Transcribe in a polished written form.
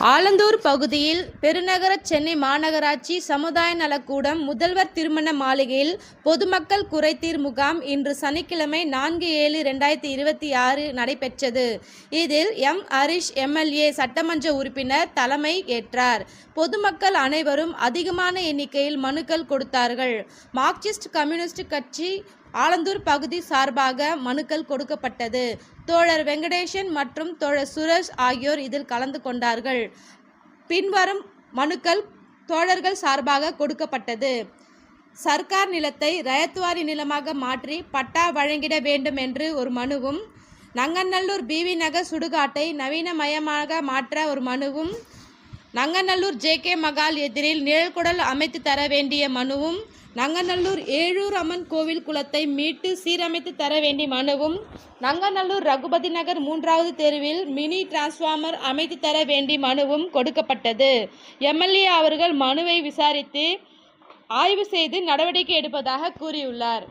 ஆலந்தூர் பகுதியில் பெருநகர சென்னை மாநகராட்சி சமுதாய நலக்கூடம் முதல்வர் திருமண மாளிகையில் பொதுமக்கள் குறைதீர் முகாம் இன்று சனிக்கிழமை 4/7/2026 நடைபெற்றது. இதில் ஹரிஷ் எம்எல்ஏ சட்டமன்ற உறுப்பினர் தலைமை ஏற்றார். பொதுமக்கள் அனைவரும் அதிகமான எண்ணிக்கையில் மனுக்கள் கொடுத்தார்கள். மார்க்சிஸ்ட் கம்யூனிஸ்ட் கட்சி ஆலந்தூர் பகுதி சார்பாக மனுக்கள் கொடுக்கப்பட்டது. தோழர் வெங்கடேசன் மற்றும் தோழர் சுரேஷ் ஆகியோர் இதில் கலந்து கொண்டார்கள். பின்வரும் மனுக்கள் தோழர்கள் சார்பாக கொடுக்கப்பட்டது. சர்க்கார் நிலத்தை ரயத்வாரி நிலமாக மாற்றி பட்டா வழங்கிட வேண்டும் என்று ஒரு மனுவும், நங்கநல்லூர் பிவி நகர் சுடுகாட்டை நவீனமயமாக மாற்ற ஒரு மனுவும், நங்கநல்லூர் ஜே.கே. மகால் எதிரில் நிழல்குடல் அமைத்து தர வேண்டிய மனுவும், நங்கநல்லூர் ஏழூர் அம்மன் கோவில் குளத்தை மீட்டு சீரமைத்து தர வேண்டிய மனுவும், நங்கநல்லூர் ரகுபதி நகர் 3வது தெருவில் மினி டிரான்ஸ்பார்மர் அமைத்து தர வேண்டிய மனுவும் கொடுக்கப்பட்டது. எம்எல்ஏ அவர்கள் மனுவை விசாரித்து ஆய்வு செய்து நடவடிக்கை எடுப்பதாக கூறியுள்ளார்.